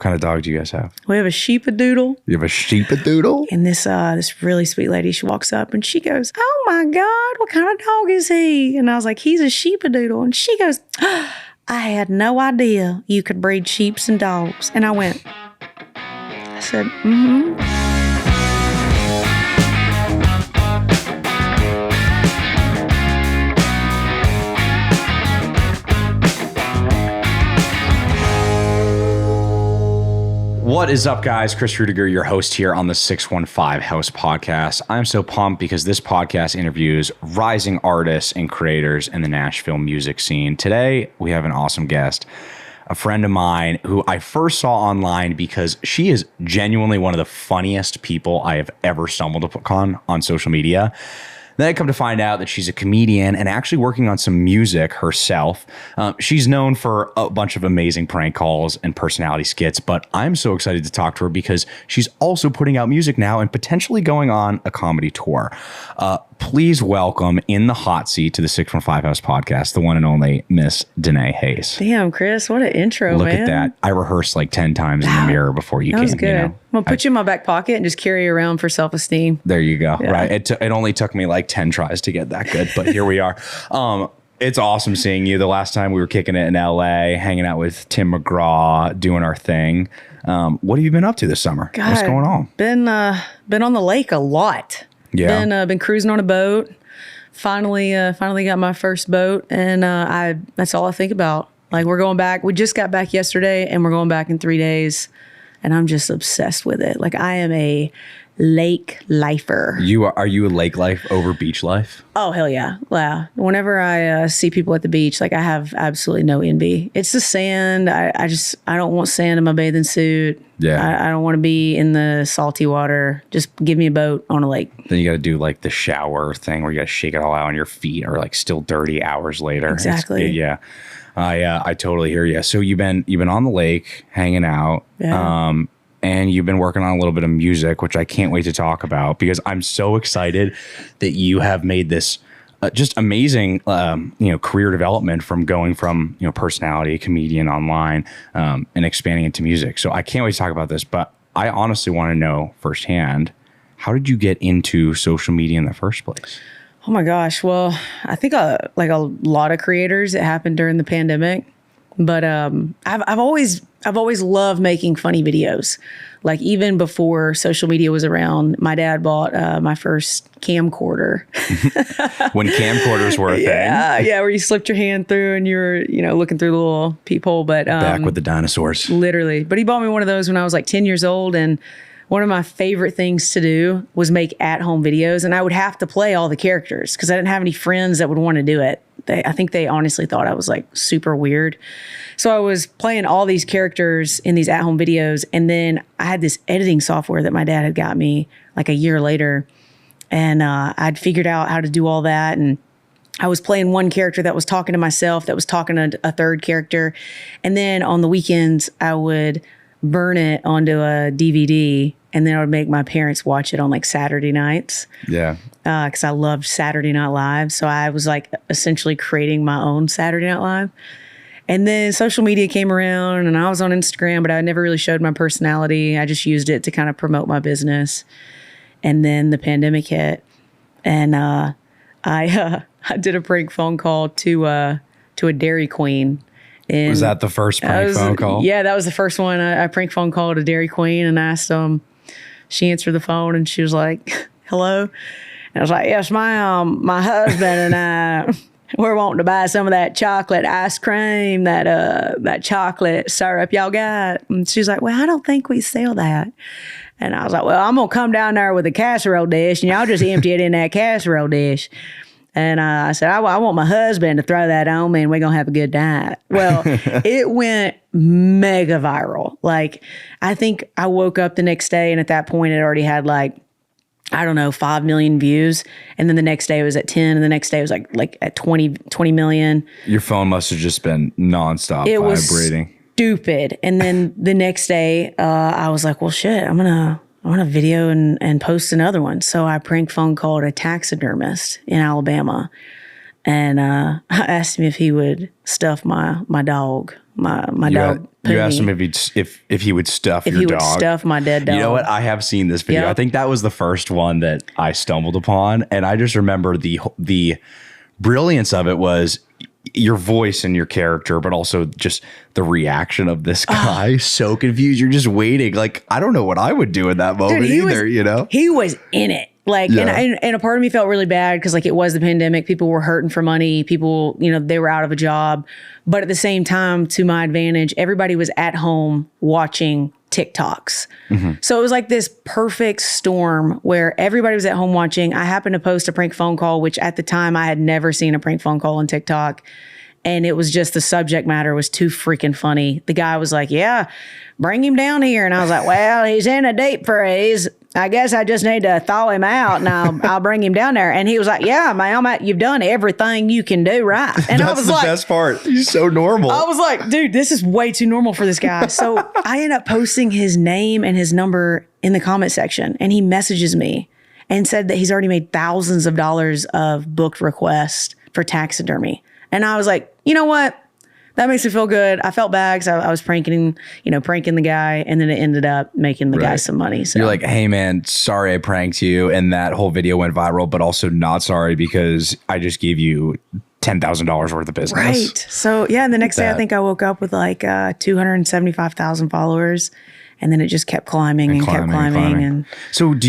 kind of dog do you guys have? We have a sheepadoodle. You have a sheepadoodle? And this really sweet lady, she walks up and she goes, "Oh my God, what kind of dog is he?" And I was like, "He's a sheepadoodle." And she goes, "I had no idea you could breed sheeps and dogs." And I went, I said, "Mm-hmm." What is up, guys? Chris Rudiger, your host here on the 615 House Podcast. I'm so pumped because this podcast interviews rising artists and creators in the Nashville music scene. Today, we have an awesome guest, a friend of mine who I first saw online because she is genuinely one of the funniest people I have ever stumbled upon on social media. Then I come to find out that she's a comedian and actually working on some music herself. She's known for a bunch of amazing prank calls and personality skits, but I'm so excited to talk to her because she's also putting out music now and potentially going on a comedy tour. Please welcome in the hot seat to the 615 House Podcast, the one and only Miss Danae Hayes. Damn, Chris, what an intro, Look man. at that. I rehearsed like 10 times in the mirror before you came. That was good. You know? I'm going to put you in my back pocket and just carry you around for self-esteem. There you go. Yeah. Right. It only took me like 10 tries to get that good, but here we are. It's awesome seeing you. The last time we were kicking it in LA, hanging out with Tim McGraw, doing our thing. What have you been up to this summer? God, what's going on? Been on the lake a lot. Yeah. Been cruising on a boat. Finally got my first boat, and that's all I think about. Like, we're going back. We just got back yesterday, and we're going back in 3 days, and I'm just obsessed with it. Like, I am a lake lifer. Are you a lake life over beach life? Oh, hell yeah. Yeah. Whenever I see people at the beach, like, I have absolutely no envy. It's the sand. I don't want sand in my bathing suit. Yeah. I don't want to be in the salty water. Just give me a boat on a lake. Then you got to do like the shower thing where you got to shake it all out and your feet are like still dirty hours later. Exactly. Yeah. I totally hear you. So you've been on the lake hanging out. Yeah. And you've been working on a little bit of music, which I can't wait to talk about because I'm so excited that you have made this just amazing, career development from going from, personality, comedian online, and expanding into music. So I can't wait to talk about this, but I honestly want to know firsthand, how did you get into social media in the first place? Oh my gosh. Well, I think like a lot of creators, it happened during the pandemic. But I've always loved making funny videos. Like, even before social media was around, my dad bought my first camcorder. When camcorders were a thing. Yeah, where you slipped your hand through and you were, looking through the little peephole. But back with the dinosaurs. Literally. But he bought me one of those when I was like 10 years old, and one of my favorite things to do was make at-home videos, and I would have to play all the characters because I didn't have any friends that would want to do it. I think they honestly thought I was like super weird. So I was playing all these characters in these at-home videos, and then I had this editing software that my dad had got me like a year later, and I'd figured out how to do all that, and I was playing one character that was talking to myself, that was talking to a third character, and then on the weekends I would burn it onto a DVD, and then I would make my parents watch it on like Saturday nights. Yeah. Because I loved Saturday Night Live. So I was like essentially creating my own Saturday Night Live. And then social media came around, and I was on Instagram, but I never really showed my personality. I just used it to kind of promote my business. And then the pandemic hit, and I did a prank phone call to a Dairy Queen. And was that the first prank phone call? Yeah, that was the first one. I prank phone called a Dairy Queen and asked them. She answered the phone and she was like, "Hello?" And I was like, "Yes, ma'am. My husband and I, we're wanting to buy some of that chocolate ice cream, that chocolate syrup y'all got." And she's like, "Well, I don't think we sell that." And I was like, "Well, I'm gonna come down there with a casserole dish, and y'all just empty it in that casserole dish." And I said, I want my husband to throw that on me, and we're going to have a good night. Well, it went mega viral. Like, I think I woke up the next day, and at that point it already had like, I don't know, 5 million views. And then the next day it was at 10, and the next day it was like at 20 million. Your phone must have just been nonstop vibrating. Was stupid. And then the next day I was like, well, shit, I'm going to video and post another one. So I prank phone called a taxidermist in Alabama. And I asked him if he would stuff my dog, my dog. You asked him Poonie. if he would stuff If your he dog. would stuff my dead dog. You know what? I have seen this video. Yep. I think that was the first one that I stumbled upon, and I just remember the brilliance of it was your voice and your character, but also just the reaction of this guy. So confused. You're just waiting. Like, I don't know what I would do in that moment either. You know, he was in it. Like, Yeah. and a part of me felt really bad because like it was the pandemic. People were hurting for money. People, they were out of a job. But at the same time, to my advantage, everybody was at home watching TikToks. So it was like this perfect storm where everybody was at home watching. I happened to post a prank phone call, which at the time I had never seen a prank phone call on TikTok. And it was just the subject matter was too freaking funny. The guy was like, yeah, bring him down here. And I was like, well, he's in a deep freeze. I guess I just need to thaw him out and I'll bring him down there. And he was like, yeah, man, you've done everything you can do right. And I that's was the like, best part. He's so normal. I was like, dude, this is way too normal for this guy. So I end up posting his name and his number in the comment section. And he messages me and said that he's already made thousands of dollars of booked requests for taxidermy. And I was like, you know what? That makes me feel good. I felt bad because I was pranking the guy, and then it ended up making the guy some money. So You're like, hey man, sorry I pranked you, and that whole video went viral, but also not sorry because I just gave you $10,000 worth of business. right. So yeah, and the next day I think I woke up with like 275,000 followers, and then it just kept climbing and kept climbing. And so how'd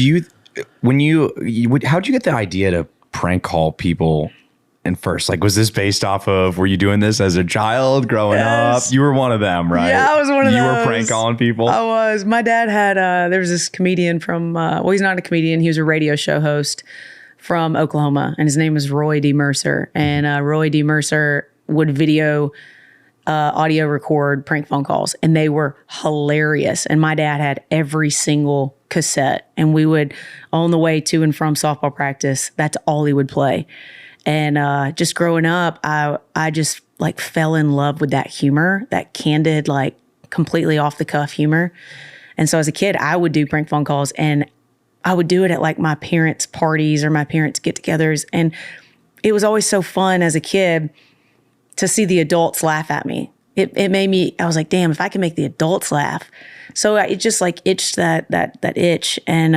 you get the idea to prank call people? And first, like, was this based off of, were you doing this as a child growing up? You were one of them, right? Yeah, I was one of those. You were prank calling people? I was. My dad had, there was this comedian from, he's not a comedian. He was a radio show host from Oklahoma. And his name was Roy D. Mercer. And Roy D. Mercer would video audio record prank phone calls. And they were hilarious. And my dad had every single cassette. And we would, on the way to and from softball practice, that's all he would play. And just growing up, I just like fell in love with that humor, that candid, like completely off the cuff humor. And so as a kid, I would do prank phone calls, and I would do it at like my parents' parties or my parents' get-togethers. And it was always so fun as a kid to see the adults laugh at me. It made me, I was like, damn, if I can make the adults laugh. So it just like itched that itch. And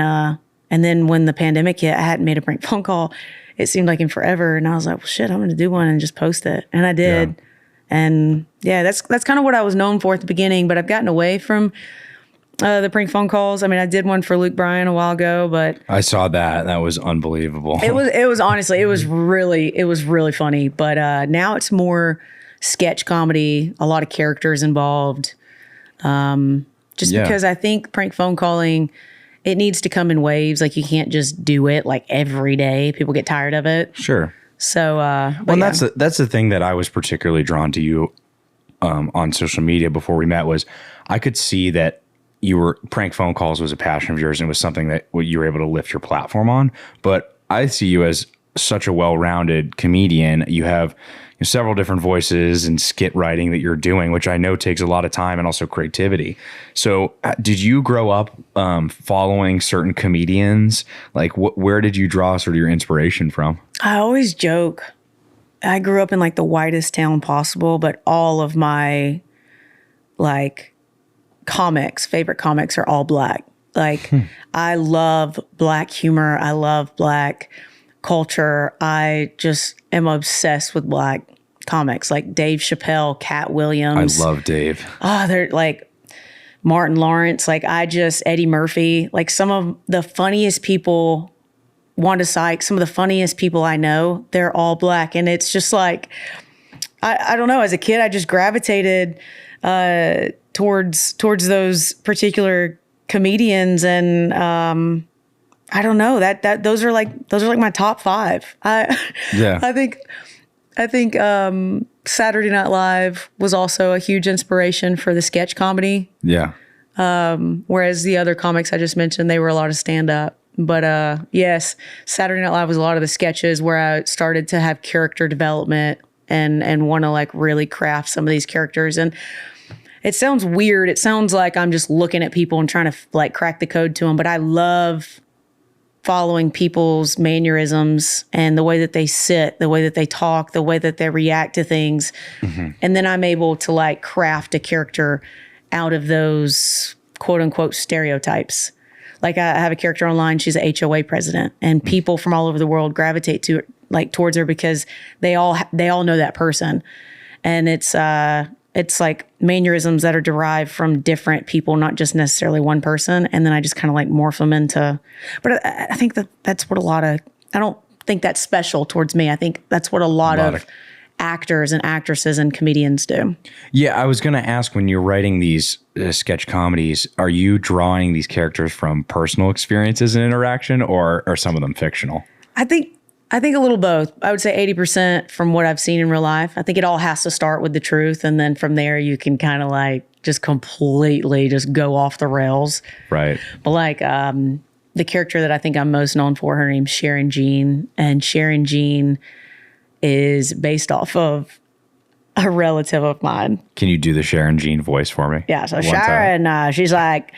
then when the pandemic hit, I hadn't made a prank phone call. It seemed like in forever. And I was like, well, shit, I'm going to do one and just post it. And I did. Yeah. And yeah, that's kind of what I was known for at the beginning, but I've gotten away from the prank phone calls. I mean, I did one for Luke Bryan a while ago, but I saw that. That was unbelievable. It was honestly, it was really funny. But now it's more sketch comedy, a lot of characters involved. Because I think prank phone calling, it needs to come in waves. Like you can't just do it like every day. People get tired of it. Sure. So, that's the thing that I was particularly drawn to you on social media before we met was I could see that prank phone calls was a passion of yours and it was something that you were able to lift your platform on. But I see you as such a well-rounded comedian. You have several different voices and skit writing that you're doing, which I know takes a lot of time and also creativity. So did you grow up following certain comedians? Like where did you draw sort of your inspiration from? I always joke. I grew up in like the whitest town possible, but all of my like favorite comics are all black. Like I love black humor. I love black culture. I just am obsessed with black comics like Dave Chappelle, Cat Williams. I love Dave. They're like Martin Lawrence. Like Eddie Murphy, like some of the funniest people, Wanda Sykes, some of the funniest people I know, they're all black. And it's just like, I don't know, as a kid, I just gravitated towards those particular comedians. And I don't know that those are like my top five. I think Saturday Night Live was also a huge inspiration for the sketch comedy. Yeah. Whereas the other comics I just mentioned, they were a lot of stand up. But yes, Saturday Night Live was a lot of the sketches where I started to have character development and want to like really craft some of these characters. And it sounds weird. It sounds like I'm just looking at people and trying to like crack the code to them. But I love following people's mannerisms and the way that they sit, the way that they talk, the way that they react to things. And then I'm able to like craft a character out of those quote unquote stereotypes. Like I have a character online, she's a HOA president, and people from all over the world gravitate to like towards her because they all know that person. And it's like mannerisms that are derived from different people, not just necessarily one person. And then I just kind of like morph them into, but I think that's what I don't think that's special towards me. I think that's what a lot of actors and actresses and comedians do. Yeah, I was going to ask, when you're writing these sketch comedies, are you drawing these characters from personal experiences and interaction, or are some of them fictional? I think a little both. I would say 80% from what I've seen in real life. I think it all has to start with the truth, and then from there you can kind of like just completely just go off the rails. Right. But like the character that I think I'm most known for, her name's Sharon Jean, and Sharon Jean is based off of a relative of mine. Can you do the Sharon Jean voice for me? Yeah, so Sharon, she's like,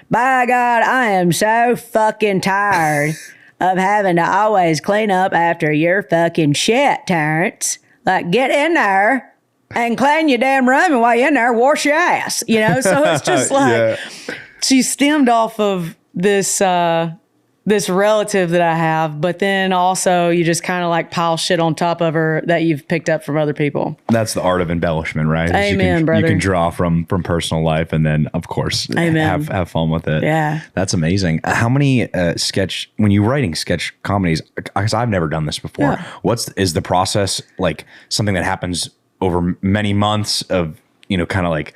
by God, I am so fucking tired of having to always clean up after your fucking shit, Terrence. Like, get in there and clean your damn room, and while you're in there, wash your ass, you know? So it's just like, she stemmed off of this relative that I have, but then also you just kind of like pile shit on top of her that you've picked up from other people. That's the art of embellishment, right? Amen, brother. You can draw from personal life, and then of course have fun with it. Yeah, that's amazing. How many when you're writing sketch comedies? Because I've never done this before. Yeah. Is the process like something that happens over many months of kind of like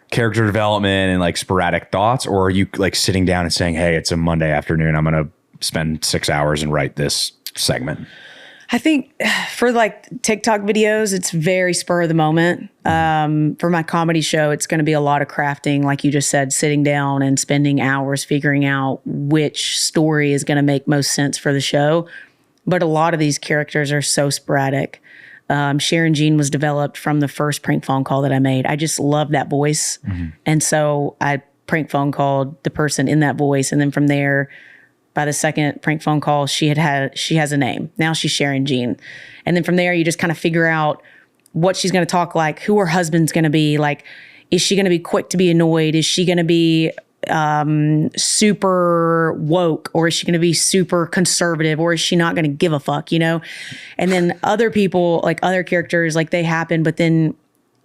character development and like sporadic thoughts, or are you like sitting down and saying, hey, it's a Monday afternoon, I'm going to spend 6 hours and write this segment? I think for like TikTok videos, it's very spur of the moment. For my comedy show, it's going to be a lot of crafting, like you just said, sitting down and spending hours figuring out which story is going to make most sense for the show. But a lot of these characters are so sporadic. Sharon Jean was developed from the first prank phone call that I made. I just love that voice. And so I prank phone called the person in that voice. And then from there, by the second prank phone call, she has a name. Now she's Sharon Jean. And then from there, you just kind of figure out what she's going to talk like, who her husband's going to be. Like, is she going to be quick to be annoyed? Is she going to be super woke, or is she going to be super conservative, or is she not going to give a fuck, And then other people, like other characters, like they happen, but then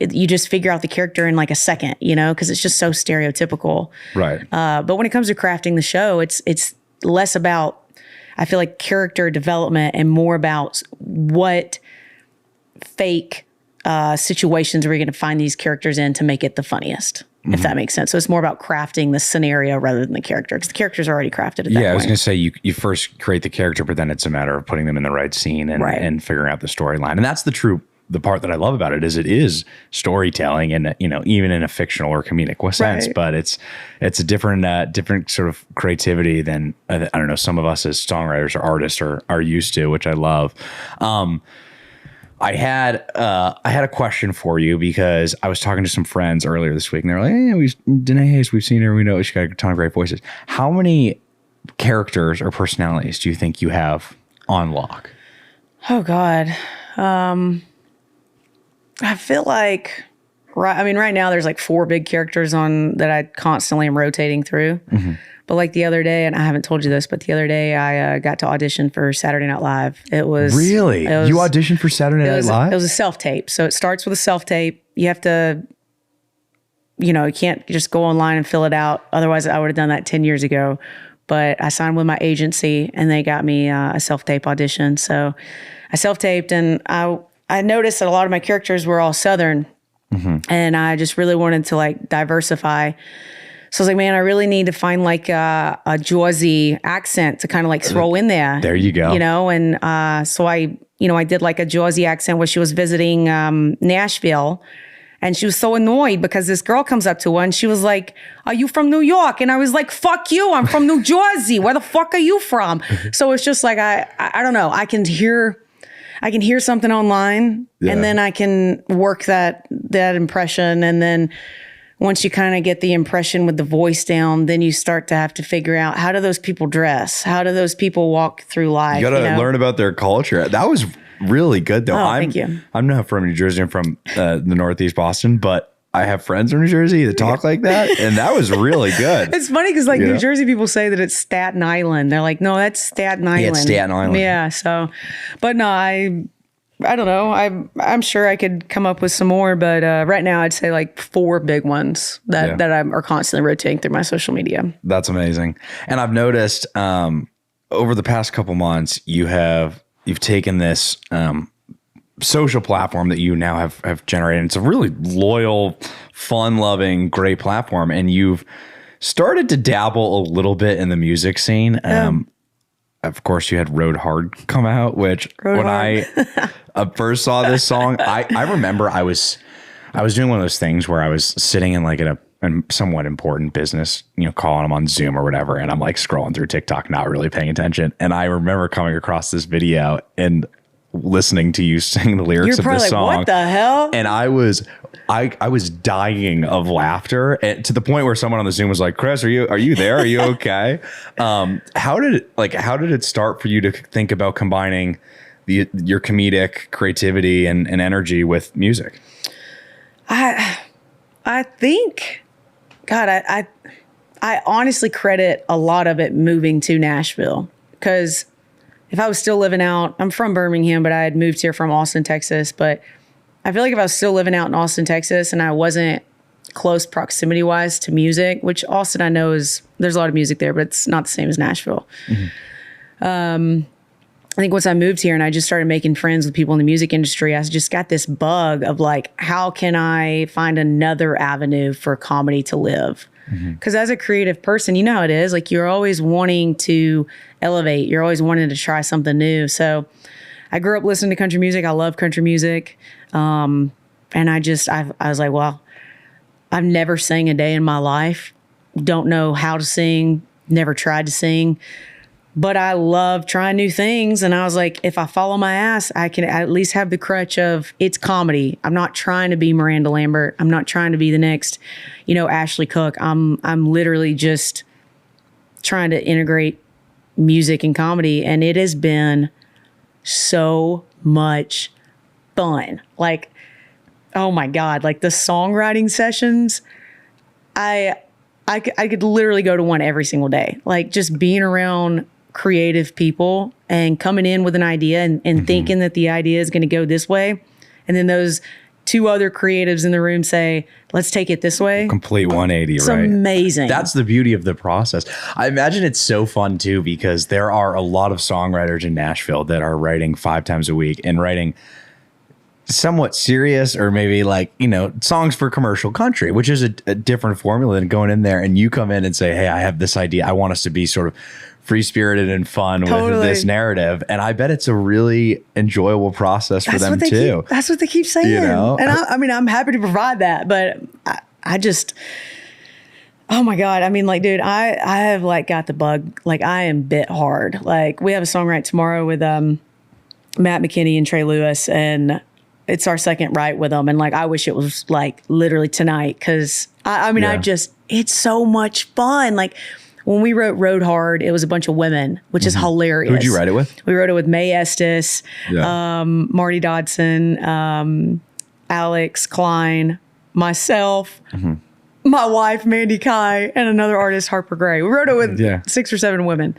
you just figure out the character in like a second, because it's just so stereotypical. Right. But when it comes to crafting the show, it's less about, I feel like, character development and more about what fake situations are we going to find these characters in to make it the funniest. If that makes sense. So it's more about crafting the scenario rather than the character, because the character's already crafted at that point. Yeah, I was going to say you first create the character, but then it's a matter of putting them in the right scene and figuring out the storyline. And that's the part that I love about it is storytelling, and even in a fictional or comedic sense. But it's a different sort of creativity than I don't know, some of us as songwriters or artists are used to, which I love. I had a question for you, because I was talking to some friends earlier this week, and they're like, "Hey, Danae Hayes, we've seen her. We know she's got a ton of great voices." How many characters or personalities do you think you have on lock? Oh God, I feel like right now there's like 4 big characters on that I constantly am rotating through. But like the other day, and I haven't told you this, but the other day I got to audition for Saturday Night Live. It was really you auditioned for Saturday Night Live? It was a self-tape. So it starts with a self-tape. You have to, you can't just go online and fill it out. Otherwise, I would have done that 10 years ago. But I signed with my agency, and they got me a self-tape audition. So I self-taped, and I noticed that a lot of my characters were all Southern, and I just really wanted to like diversify. So I was like, man, I really need to find like a Jersey accent to kind of like throw in there. There you go. And so I did like a Jersey accent where she was visiting Nashville, and she was so annoyed because this girl comes up to her and she was like, "Are you from New York?" And I was like, "Fuck you, I'm from New Jersey. Where the fuck are you from?" So it's just like, I don't know. I can hear something online, and then I can work that impression, and then once you kind of get the impression with the voice down, then you start to have to figure out, how do those people dress? How do those people walk through life? You got to learn about their culture. That was really good, though. Thank you. I'm not from New Jersey. I'm from the Northeast Boston, but I have friends from New Jersey that talk like that, and that was really good. It's funny because like New Jersey people say that it's Staten Island. They're like, no, that's Staten Island. Yeah, it's Staten Island. Yeah. So, but no, I don't know. I'm sure I could come up with some more, but right now I'd say like 4 big ones that are constantly rotating through my social media. That's amazing. And I've noticed over the past couple months, you've taken this social platform that you now have generated. It's a really loyal, fun-loving, great platform, and you've started to dabble a little bit in the music scene. Of course, you had Rode Hard come out, which I first saw this song, I remember I was doing one of those things where I was sitting in like a somewhat important business, calling them on Zoom or whatever, and I'm like scrolling through TikTok, not really paying attention. And I remember coming across this video and listening to you sing the lyrics of this song. What the hell? And I was dying of laughter, and to the point where someone on the Zoom was like, "Chris, are you there? Are you okay?" How did it start for you to think about combining your comedic creativity and energy with music? I think, God, I honestly credit a lot of it moving to Nashville, because if I was still living out, I'm from Birmingham, but I had moved here from Austin, Texas. But I feel like if I was still living out in Austin, Texas, and I wasn't close proximity wise to music, which Austin I know there's a lot of music there, but it's not the same as Nashville. Mm-hmm. I think once I moved here and I just started making friends with people in the music industry, I just got this bug of like, how can I find another avenue for comedy to live? Because as a creative person, you know how it is. Like, you're always wanting to elevate. You're always wanting to try something new. So I grew up listening to country music. I love country music. And I was like, well, I've never sang a day in my life. Don't know how to sing. Never tried to sing. But I love trying new things. And I was like, if I follow my ass, I can at least have the crutch of it's comedy. I'm not trying to be Miranda Lambert. I'm not trying to be the next, Ashley Cook. I'm literally just trying to integrate music and comedy. And it has been so much fun. Like, oh my God, like the songwriting sessions, I could literally go to one every single day. Like, just being around creative people and coming in with an idea and thinking that the idea is going to go this way. And then those 2 other creatives in the room say, let's take it this way. Complete 180, it's right? It's amazing. That's the beauty of the process. I imagine it's so fun too, because there are a lot of songwriters in Nashville that are writing 5 times a week and writing somewhat serious, or maybe like, songs for commercial country, which is a different formula than going in there and you come in and say, hey, I have this idea. I want us to be sort of free-spirited and fun with this narrative. And I bet it's a really enjoyable process for them too. That's what they keep saying. And I'm happy to provide that, but I just, oh my God. I mean, like, dude, I have like got the bug. Like, I am bit hard. Like, we have a song write tomorrow with Matt McKinney and Trey Lewis, and it's our second write with them. And like, I wish it was like literally tonight. Cause it's so much fun. Like, when we wrote Rode Hard, it was a bunch of women, which is hilarious. Who'd you write it with? We wrote it with Mae Estes, Marty Dodson, Alex Klein, myself, my wife, Mandy Kai, and another artist, Harper Gray. We wrote it with 6 or 7 women.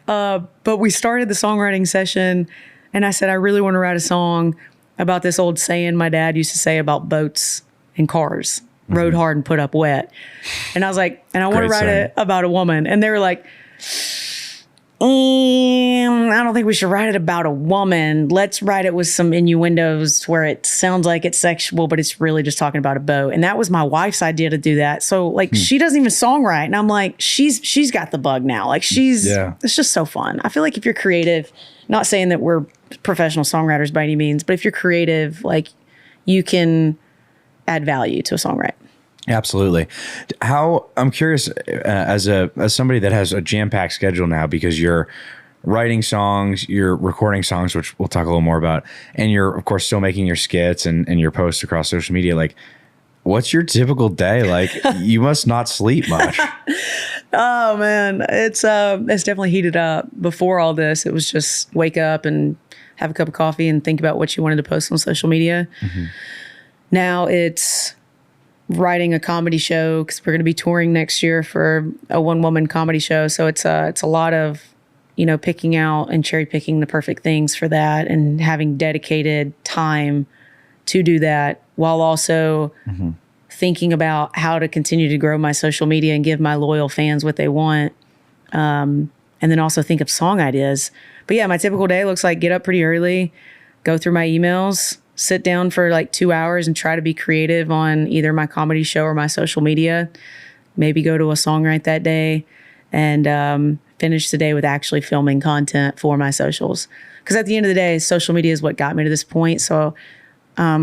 But we started the songwriting session, and I said, I really want to write a song about this old saying my dad used to say about boats and cars. Rode hard and put up wet. And I was like, and I want to write it about a woman. And they were like, I don't think we should write it about a woman. Let's write it with some innuendos where it sounds like it's sexual, but it's really just talking about a boat. And that was my wife's idea to do that. So like, she doesn't even songwrite. And I'm like, she's got the bug now. Like, it's just so fun. I feel like if you're creative, not saying that we're professional songwriters by any means, but if you're creative, like, you can add value to a songwrite. Absolutely. I'm curious, as somebody that has a jam-packed schedule now, because you're writing songs, you're recording songs, which we'll talk a little more about, and you're of course still making your skits and your posts across social media. Like, what's your typical day? Like, you must not sleep much. Oh man, it's definitely heated up. Before all this, it was just wake up and have a cup of coffee and think about what you wanted to post on social media. Now it's writing a comedy show because we're going to be touring next year for a one-woman comedy show. So it's a lot of, picking out and cherry picking the perfect things for that and having dedicated time to do that while also thinking about how to continue to grow my social media and give my loyal fans what they want. And then also think of song ideas. But yeah, my typical day looks like get up pretty early, go through my emails, sit down for like 2 hours and try to be creative on either my comedy show or my social media. Maybe go to a songwrite that day and finish the day with actually filming content for my socials. Because at the end of the day, social media is what got me to this point. So, I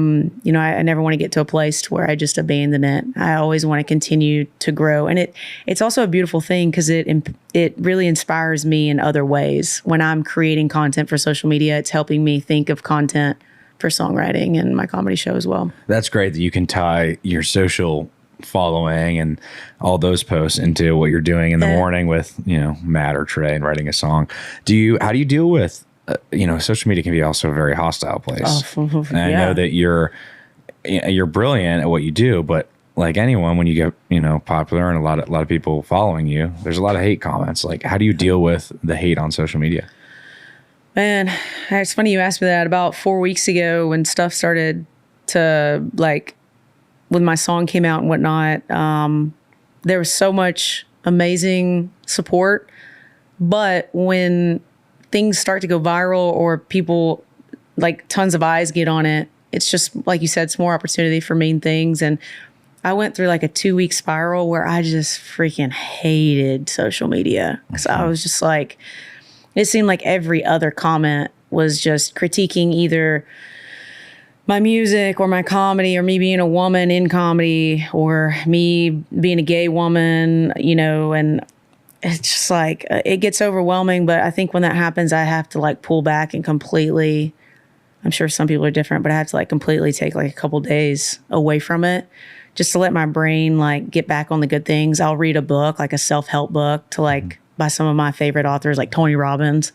never want to get to a place to where I just abandon it. I always want to continue to grow. And it's also a beautiful thing because it really inspires me in other ways. When I'm creating content for social media, it's helping me think of content for songwriting and my comedy show as well. That's great that you can tie your social following and all those posts into what you're doing in the morning with, Matt or Trey and writing a song. How do you deal with, social media can be also a very hostile place. And I know that you're brilliant at what you do, but like anyone, when you get, popular and a lot of people following you, there's a lot of hate comments. Like, how do you deal with the hate on social media? Man, it's funny you asked me that. About 4 weeks ago when stuff started to when my song came out and whatnot, there was so much amazing support. But when things start to go viral or people, like tons of eyes get on it, it's just, like you said, it's more opportunity for mean things. And I went through like a 2-week spiral where I just freaking hated social media. Because I was just like, it seemed like every other comment was just critiquing either my music or my comedy or me being a woman in comedy or me being a gay woman, and it's just like, it gets overwhelming. But I think when that happens, I have to like pull back and completely, I'm sure some people are different, but I have to like completely take like a couple days away from it just to let my brain like get back on the good things. I'll read a book, like a self-help book to like by some of my favorite authors like Tony Robbins,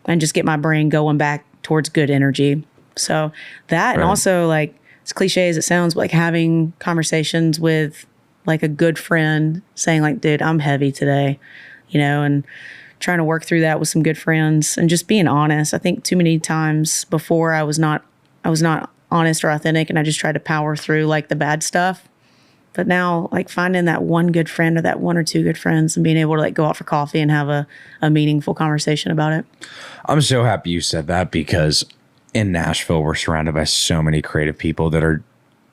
and just get my brain going back towards good energy. So that, and also like, as cliche as it sounds, but like having conversations with like a good friend saying like, dude, I'm heavy today, and trying to work through that with some good friends and just being honest. I think too many times before I was not honest or authentic, and I just tried to power through like the bad stuff. But now like finding that one good friend or that one or two good friends and being able to like go out for coffee and have a meaningful conversation about it. I'm so happy you said that because in Nashville, we're surrounded by so many creative people that are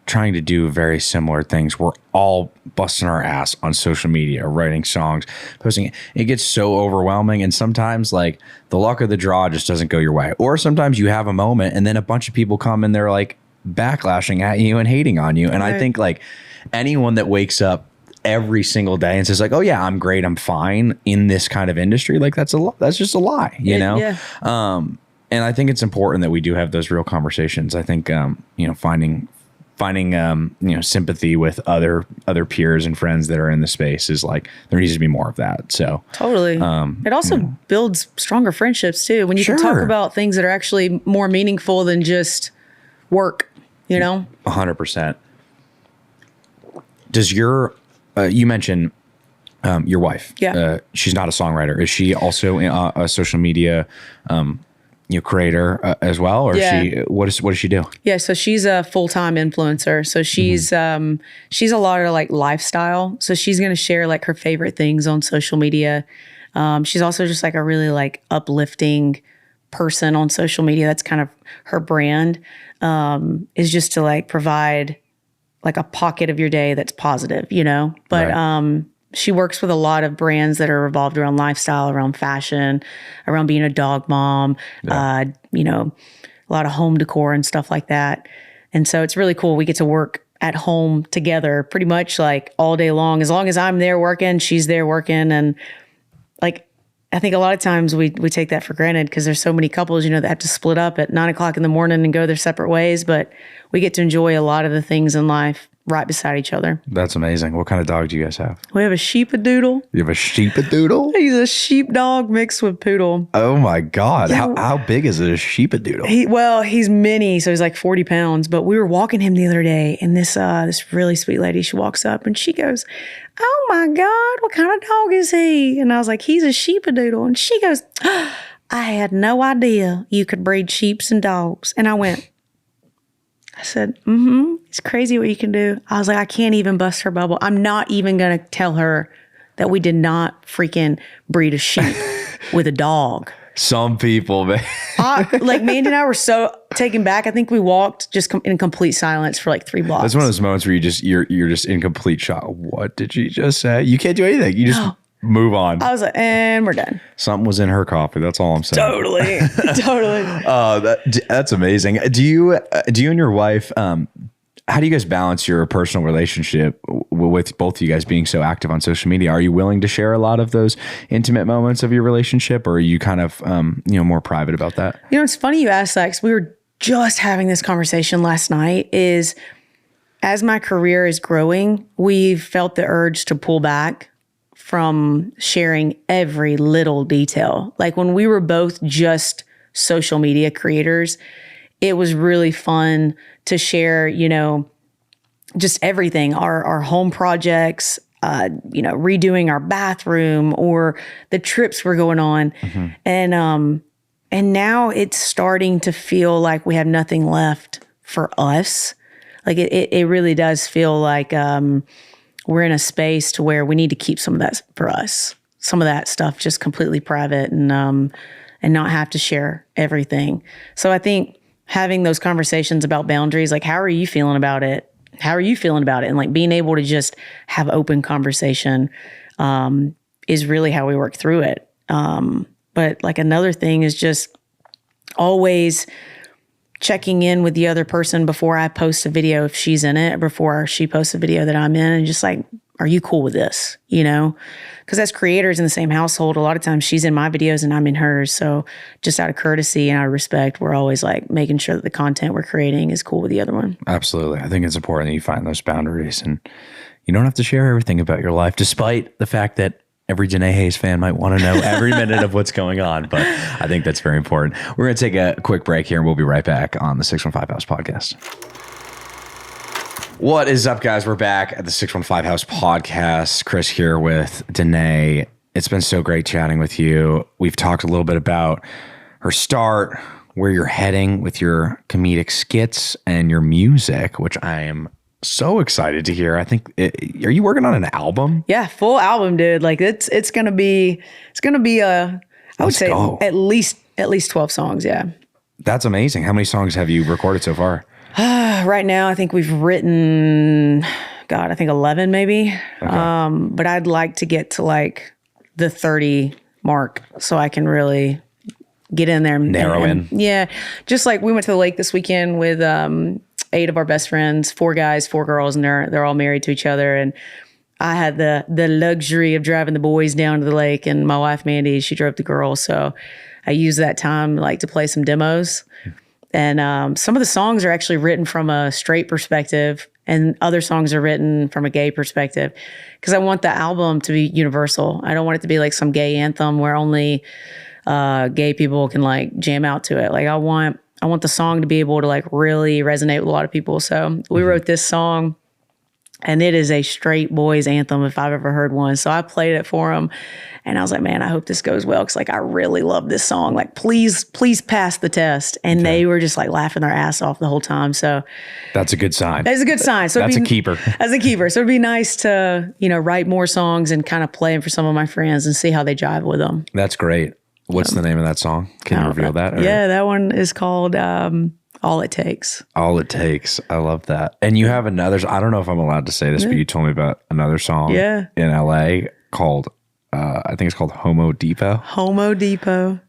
trying to do very similar things. We're all busting our ass on social media, writing songs, posting it. It gets so overwhelming. And sometimes like the luck of the draw just doesn't go your way. Or sometimes you have a moment and then a bunch of people come and they're like backlashing at you and hating on you. And I think like anyone that wakes up every single day and says like, oh yeah, I'm great, I'm fine in this kind of industry, like that's just a lie, know? Yeah. And I think it's important that we do have those real conversations. I think, finding sympathy with other peers and friends that are in the space is like, there needs to be more of that. So totally. It also builds stronger friendships too. When you can talk about things that are actually more meaningful than just work, 100%. Does you mentioned, your wife, she's not a songwriter. Is she also a social media, creator as well, or what does she do? Yeah, so she's a full-time influencer. So she's a lot of like lifestyle. So she's gonna share like her favorite things on social media. She's also just like a really like uplifting person on social media. That's kind of her brand, is just to like provide like a pocket of your day that's positive, But she works with a lot of brands that are revolved around lifestyle, around fashion, around being a dog mom, a lot of home decor and stuff like that. And so it's really cool. We get to work at home together pretty much like all day long. As long as I'm there working, she's there working. And like, I think a lot of times we take that for granted because there's so many couples, that have to split up at 9 o'clock in the morning and go their separate ways. But we get to enjoy a lot of the things in life right beside each other. That's amazing. What kind of dog do you guys have? We have a sheepadoodle. You have a sheepadoodle? He's a sheepdog mixed with poodle. Oh my God. How big is it, a sheepadoodle? He's mini, so he's like 40 pounds. But we were walking him the other day, and this really sweet lady, she walks up and she goes, "Oh my God, what kind of dog is he?" And I was like, "He's a sheepadoodle." And she goes, "I had no idea you could breed sheeps and dogs." And I said, it's crazy what you can do. I was like, I can't even bust her bubble. I'm not even going to tell her that we did not freaking breed a sheep with a dog. Some people, man. Like Mandy and I were so taken back. I think we walked just in complete silence for like 3 blocks. That's one of those moments where you're just in complete shock. What did she just say? You can't do anything. You just move on. I was like, and we're done. Something was in her coffee. That's all I'm saying. Totally. That's amazing. Do you and your wife, how do you guys balance your personal relationship with both of you guys being so active on social media? Are you willing to share a lot of those intimate moments of your relationship, or are you kind of, more private about that? It's funny you asked that, because we were just having this conversation last night. Is as my career is growing, we've felt the urge to pull back from sharing every little detail. Like when we were both just social media creators, it was really fun to share, just everything, our home projects, redoing our bathroom or the trips we're going on. And now it's starting to feel like we have nothing left for us. Like it really does feel like, we're in a space to where we need to keep some of that for us, some of that stuff just completely private and not have to share everything. So I think having those conversations about boundaries, like, how are you feeling about it? How are you feeling about it? And like being able to just have open conversation is really how we work through it. But like another thing is just always checking in with the other person before I post a video, if she's in it, or before she posts a video that I'm in, and just like, are you cool with this? Because as creators in the same household, a lot of times she's in my videos and I'm in hers. So just out of courtesy and out of respect, we're always like making sure that the content we're creating is cool with the other one. Absolutely. I think it's important that you find those boundaries, and you don't have to share everything about your life, despite the fact that every Danae Hayes fan might want to know every minute of what's going on. But I think that's very important. We're going to take a quick break here, and we'll be right back on the 615 House Podcast. What is up, guys? We're back at the 615 House Podcast. Chris here with Danae. It's been so great chatting with you. We've talked a little bit about her start, where you're heading with your comedic skits and your music, which I am so excited to hear. I think, are you working on an album? Yeah, full album, dude. Like it's gonna be I would say at least 12 songs. Yeah, that's amazing. How many songs have you recorded so far? Right now, I think we've written, I think 11 maybe. Okay. But I'd like to get to like the 30 mark so I can really get in there and narrow in. Yeah, just like we went to the lake this weekend with 8 of our best friends, 4 guys, 4 girls, and they're all married to each other. And I had the luxury of driving the boys down to the lake, and my wife Mandy, she drove the girls. So I used that time like to play some demos. And some of the songs are actually written from a straight perspective, and other songs are written from a gay perspective, because I want the album to be universal. I don't want it to be like some gay anthem where only gay people can like jam out to it. Like I want the song to be able to like really resonate with a lot of people. So we wrote this song, and it is a straight boys anthem if I've ever heard one. So I played it for them, and I was like, man, I hope this goes well, because like I really love this song. Like please pass the test. And they were just like laughing their ass off the whole time. So that's a good sign. That's a good sign. So that's a keeper. That's a keeper. So it'd be nice to write more songs and kind of play them for some of my friends and see how they jive with them. That's great. What's the name of that song? Can you reveal that? Or? Yeah, that one is called All It Takes. All It Takes. I love that. And you have another, I don't know if I'm allowed to say this, but you told me about another song in LA called, I think it's called Homo Depot. Homo Depot.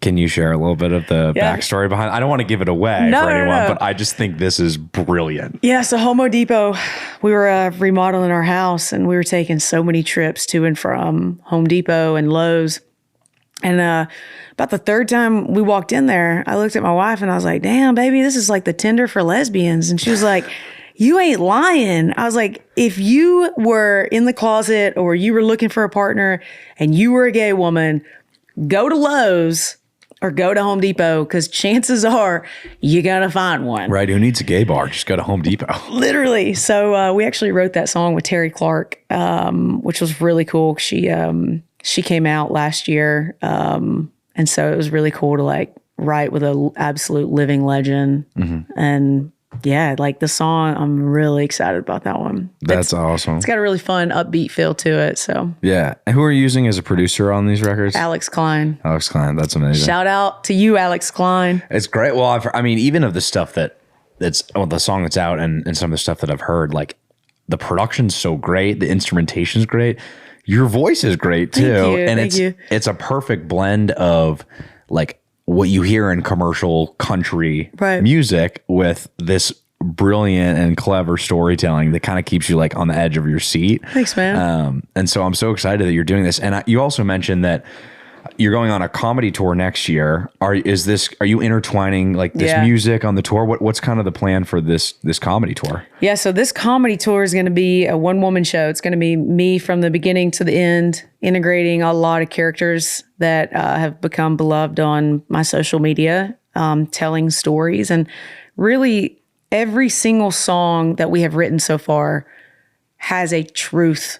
Can you share a little bit of the backstory behind it? I don't want to give it away for anyone, but I just think this is brilliant. Yeah, so Homo Depot, we were remodeling our house, and we were taking so many trips to and from Home Depot and Lowe's. And about the 3rd time we walked in there, I looked at my wife and I was like, damn, baby, this is like the Tinder for lesbians. And she was like, you ain't lying. I was like, if you were in the closet or you were looking for a partner and you were a gay woman, go to Lowe's or go to Home Depot, because chances are you're going to find one. Right. Who needs a gay bar? Just go to Home Depot. Literally. So we actually wrote that song with Terry Clark, which was really cool. She came out last year. And so it was really cool to like write with an absolute living legend. And yeah, like the song, I'm really excited about that one. That's awesome. It's got a really fun, upbeat feel to it. So yeah. And who are you using as a producer on these records? Alex Klein. Alex Klein. That's amazing. Shout out to you, Alex Klein. It's great. Well, I mean, even of the stuff that's the song that's out and some of the stuff that I've heard, like the production's so great, the instrumentation's great, your voice is great too, Thank you. It's a perfect blend of like what you hear in commercial country music with this brilliant and clever storytelling that kind of keeps you like on the edge of your seat. Thanks, man. And so I'm so excited that you're doing this. And you also mentioned that you're going on a comedy tour next year. Are you intertwining like this music on the tour? What's kind of the plan for this comedy tour? Yeah, so this comedy tour is going to be a one-woman show. It's going to be me from the beginning to the end, integrating a lot of characters that have become beloved on my social media, telling stories. And really, every single song that we have written so far has a truth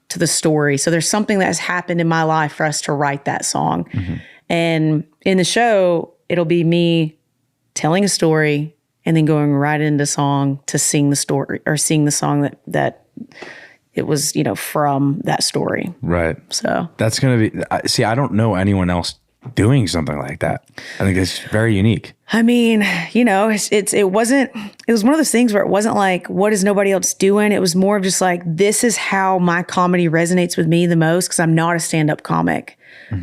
to the story. So there's something that has happened in my life for us to write that song. And in the show, it'll be me telling a story and then going right into song to sing the story or sing the song that it was, from that story. Right. So that's going to be, see, I don't know anyone else doing something like that. I think it's very unique. I mean, it was one of those things where it wasn't like, what is nobody else doing? It was more of just like, this is how my comedy resonates with me the most, because I'm not a stand-up comic.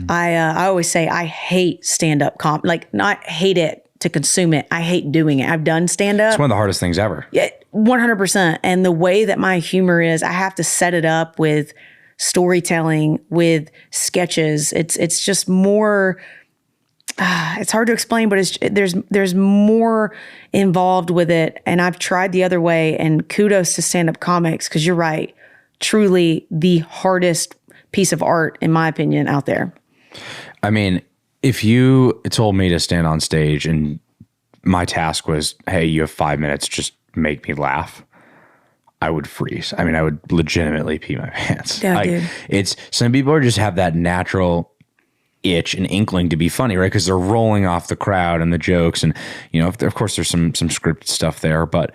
I always say I hate stand-up like not hate it to consume it. I hate doing it. I've done stand-up. It's one of the hardest things ever. Yeah, 100%. And the way that my humor is, I have to set it up with storytelling, with sketches. It's just more, it's hard to explain, but there's more involved with it. And I've tried the other way, and kudos to stand-up comics, because you're right, truly the hardest piece of art, in my opinion, out there. I mean, if you told me to stand on stage and my task was, hey, you have 5 minutes, just make me laugh, I would freeze. I mean, I would legitimately pee my pants. Yeah, dude. It's some people just have that natural itch and inkling to be funny, right? Because they're rolling off the crowd and the jokes, and of course, there's some scripted stuff there, but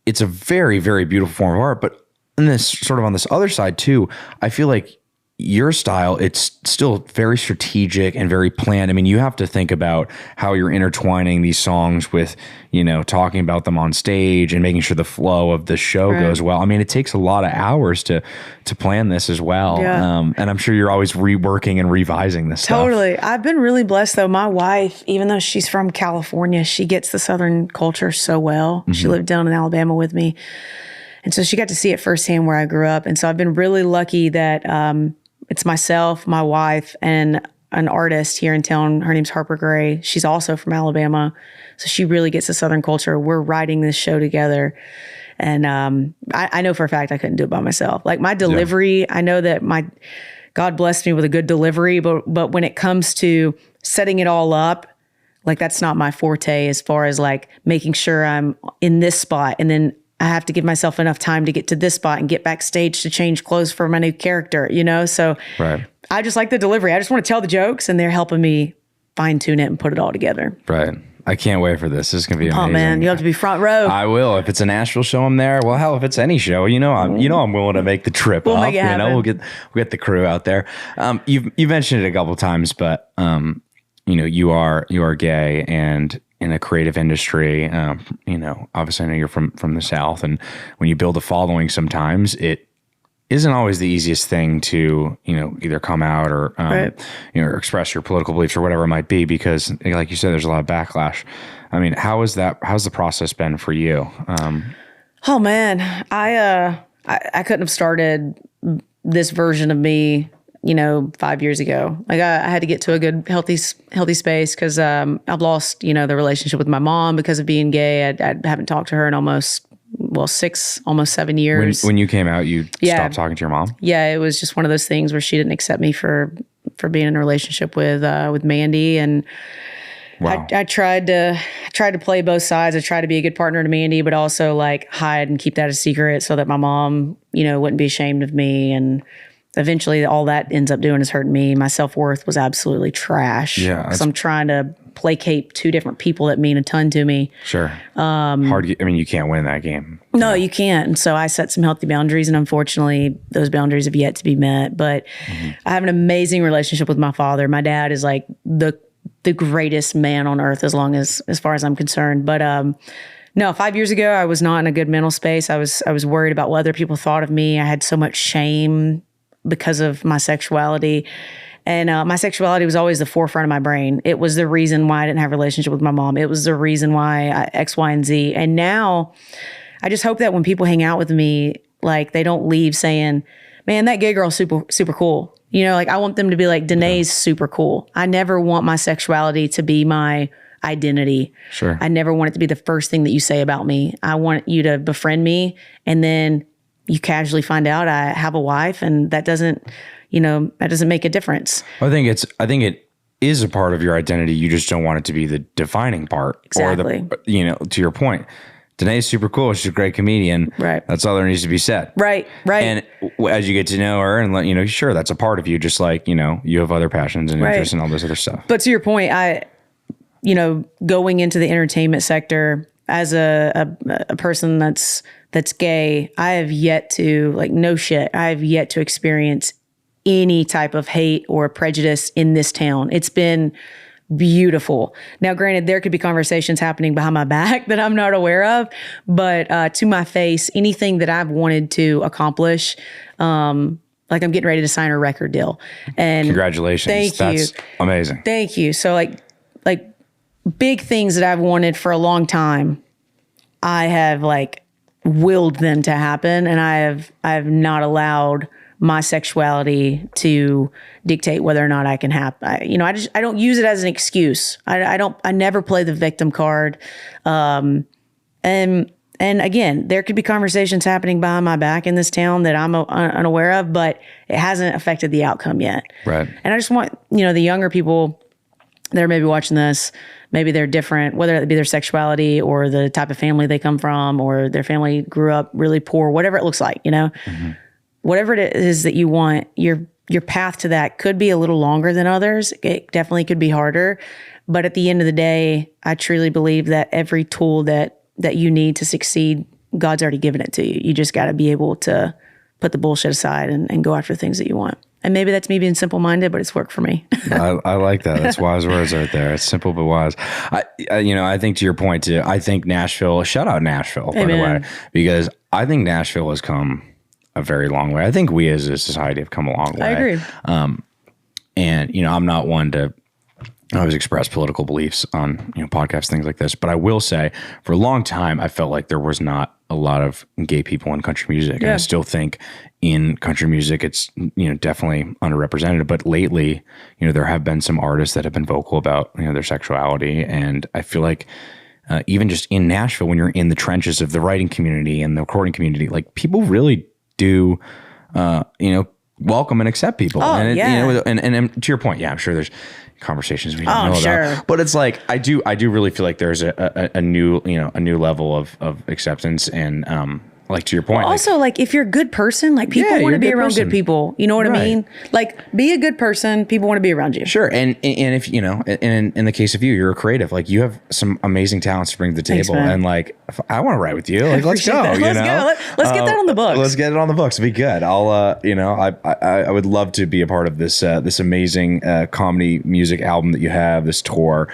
it's a very, very beautiful form of art. But in this sort of on this other side too, I feel like your style, it's still very strategic and very planned. I mean, you have to think about how you're intertwining these songs with, talking about them on stage and making sure the flow of the show goes well. I mean, it takes a lot of hours to plan this as well. Yeah. And I'm sure you're always reworking and revising this stuff. Totally. I've been really blessed though. My wife, even though she's from California, she gets the Southern culture so well. She lived down in Alabama with me. And so she got to see it firsthand where I grew up. And so I've been really lucky that, it's myself, my wife, and an artist here in town. Her name's Harper Gray. She's also from Alabama. So she really gets the Southern culture. We're writing this show together. And I know for a fact I couldn't do it by myself. Like my delivery, I know that God blessed me with a good delivery, but when it comes to setting it all up, like that's not my forte, as far as like making sure I'm in this spot and then I have to give myself enough time to get to this spot and get backstage to change clothes for my new character, So I just like the delivery. I just want to tell the jokes, and they're helping me fine tune it and put it all together. Right. I can't wait for this. This is going to be amazing. Oh man, you have to be front row. I will. If it's a Nashville show, I'm there. Well, hell, if it's any show, I'm willing to make the trip we'll up. Make it happen. We'll get the crew out there. You've mentioned it a couple of times, but you are gay and in a creative industry. Obviously I know you're from the South, and when you build a following, sometimes it isn't always the easiest thing to, either come out or, or express your political beliefs or whatever it might be, because like you said, there's a lot of backlash. I mean, how's the process been for you? Oh man, I couldn't have started this version of me 5 years ago. Like I had to get to a good, healthy space, because I've lost, the relationship with my mom because of being gay. I haven't talked to her in almost almost 7 years. When you came out, you stopped talking to your mom? Yeah, it was just one of those things where she didn't accept me for being in a relationship with Mandy, and wow. I tried to play both sides. I tried to be a good partner to Mandy, but also like hide and keep that a secret so that my mom, wouldn't be ashamed of me. And eventually, all that ends up doing is hurting me. My self-worth was absolutely trash. Yeah, because I'm trying to placate two different people that mean a ton to me. Sure. Hard. I mean, you can't win that game. No, you can't. And so I set some healthy boundaries, and unfortunately, those boundaries have yet to be met. But I have an amazing relationship with my father. My dad is like the greatest man on earth, as far as I'm concerned. But no, 5 years ago, I was not in a good mental space. I was worried about what other people thought of me. I had so much shame because of my sexuality. And my sexuality was always the forefront of my brain. It was the reason why I didn't have a relationship with my mom. It was the reason why X, Y, and Z. And now I just hope that when people hang out with me, like they don't leave saying, man, that gay girl's super, super cool. Like I want them to be like, Danae's super cool. I never want my sexuality to be my identity. Sure. I never want it to be the first thing that you say about me. I want you to befriend me, and then you casually find out I have a wife, and that doesn't make a difference. I think it is a part of your identity. You just don't want it to be the defining part. Exactly. Or to your point, Danae's super cool. She's a great comedian. Right. That's all there needs to be said. Right. And as you get to know her and sure, that's a part of you, just like, you have other passions and interests and all this other stuff. But to your point, going into the entertainment sector as a person that's gay, I have yet to, like, no shit, I have yet to experience any type of hate or prejudice in this town. It's been beautiful. Now, granted, there could be conversations happening behind my back that I'm not aware of, but to my face, anything that I've wanted to accomplish, like I'm getting ready to sign a record deal. And congratulations. Thank you. That's amazing. Thank you. So like big things that I've wanted for a long time, I have like willed them to happen, and I have not allowed my sexuality to dictate whether or not I can have, I don't use it as an excuse. I never play the victim card. And again, there could be conversations happening behind my back in this town that I'm unaware of, but it hasn't affected the outcome yet. Right. And I just want, the younger people that are maybe watching this, maybe they're different, whether it be their sexuality or the type of family they come from, or their family grew up really poor, whatever it looks like, Mm-hmm. Whatever it is that you want, your path to that could be a little longer than others. It definitely could be harder. But at the end of the day, I truly believe that every tool that you need to succeed, God's already given it to you. You just got to be able to put the bullshit aside and go after things that you want. And maybe that's me being simple-minded, but it's worked for me. I like that. That's wise words right there. It's simple but wise. I think to your point too, I think Nashville, shout out Nashville, by the way, because I think Nashville has come a very long way. I think we as a society have come a long way. I agree. And I'm not one to always express political beliefs on podcasts, things like this, but I will say for a long time I felt like there was not a lot of gay people in country music. Yeah. And I still think in country music it's definitely underrepresented, but lately there have been some artists that have been vocal about their sexuality, and I feel like even just in Nashville, when you're in the trenches of the writing community and the recording community, like people really do, welcome and accept people. Oh, and yeah. And to your point, yeah, I'm sure there's conversations we don't know about, but it's like, I do really feel like there's a new level of acceptance. And, like to your point, also, like if you're a good person, like people want to be around good people. You know what I mean? Like be a good person. People want to be around you. Sure. And if, in the case of you, you're a creative, like you have some amazing talents to bring to the table. Thanks, and like, if I want to write with you. Like, let's go. Let's go. Let's get that on the books. Let's get it on the books. It'd be good. I'll, I would love to be a part of this, this amazing comedy music album that you have, this tour.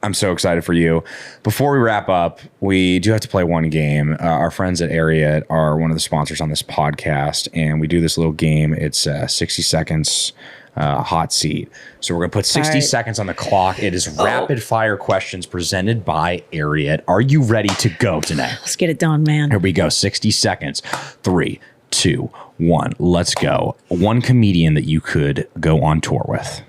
I'm so excited for you. Before we wrap up, we do have to play one game. Our friends at Ariat are one of the sponsors on this podcast, and we do this little game. It's 60 seconds hot seat. So we're going to put 60 seconds on the clock. It is rapid fire questions presented by Ariat. Are you ready to go, Danae? Let's get it done, man. Here we go. 60 seconds. 3, 2, 1. Let's go. One comedian that you could go on tour with.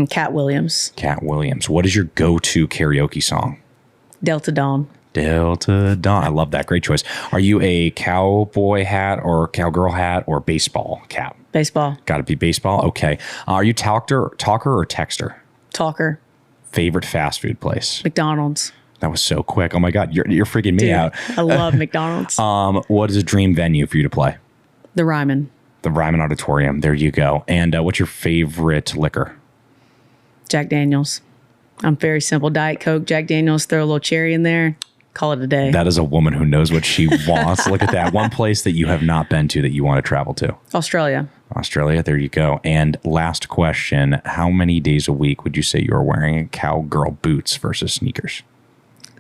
Cat Williams. Cat Williams. What is your go-to karaoke song? Delta Dawn. Delta Dawn. I love that. Great choice. Are you a cowboy hat or cowgirl hat or baseball cap? Baseball. Got to be baseball. Okay. Are you talker or texter? Talker. Favorite fast food place? McDonald's. That was so quick. Oh my God, you're freaking me out. I love McDonald's. What is a dream venue for you to play? The Ryman. The Ryman Auditorium. There you go. And what's your favorite liquor? Jack Daniels. I'm very simple. Diet Coke, Jack Daniels, throw a little cherry in there. Call it a day. That is a woman who knows what she wants. Look at that. One place that you have not been to that you want to travel to. Australia. Australia. There you go. And last question. How many days a week would you say you are wearing cowgirl boots versus sneakers?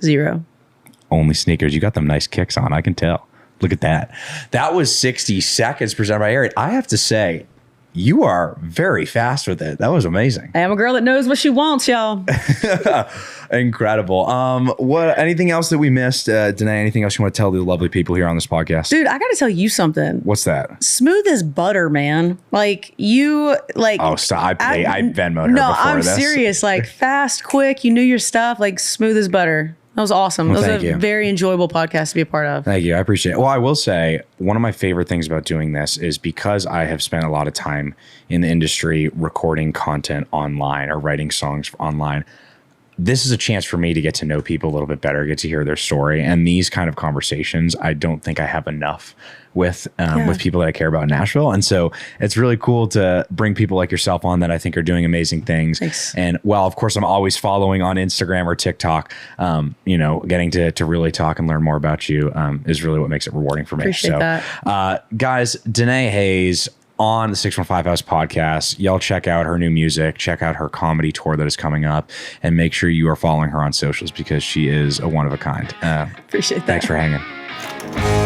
0. Only sneakers. You got them nice kicks on. I can tell. Look at that. That was 60 seconds presented by Ari. I have to say, you are very fast with it. That was amazing. I am a girl that knows what she wants, y'all. Incredible. What? Anything else that we missed, Danae? Anything else you want to tell the lovely people here on this podcast? Dude, I got to tell you something. What's that? Smooth as butter, man. Like you, like. Oh, stop! I Venmoed her no, before I'm this. serious. Like fast, quick. You knew your stuff. Like smooth as butter. That was awesome. Well, it was a very enjoyable podcast to be a part of. Thank you. I appreciate it. Well, I will say one of my favorite things about doing this is because I have spent a lot of time in the industry recording content online or writing songs online. This is a chance for me to get to know people a little bit better, get to hear their story. And these kind of conversations, I don't think I have enough with people that I care about in Nashville. And so it's really cool to bring people like yourself on that I think are doing amazing things. Thanks. And well, of course, I'm always following on Instagram or TikTok. Getting to really talk and learn more about you is really what makes it rewarding for me. Appreciate that. Guys, Danae Hayes on the 615 House podcast. Y'all check out her new music, check out her comedy tour that is coming up, and make sure you are following her on socials because she is a one of a kind. Appreciate that. Thanks for hanging.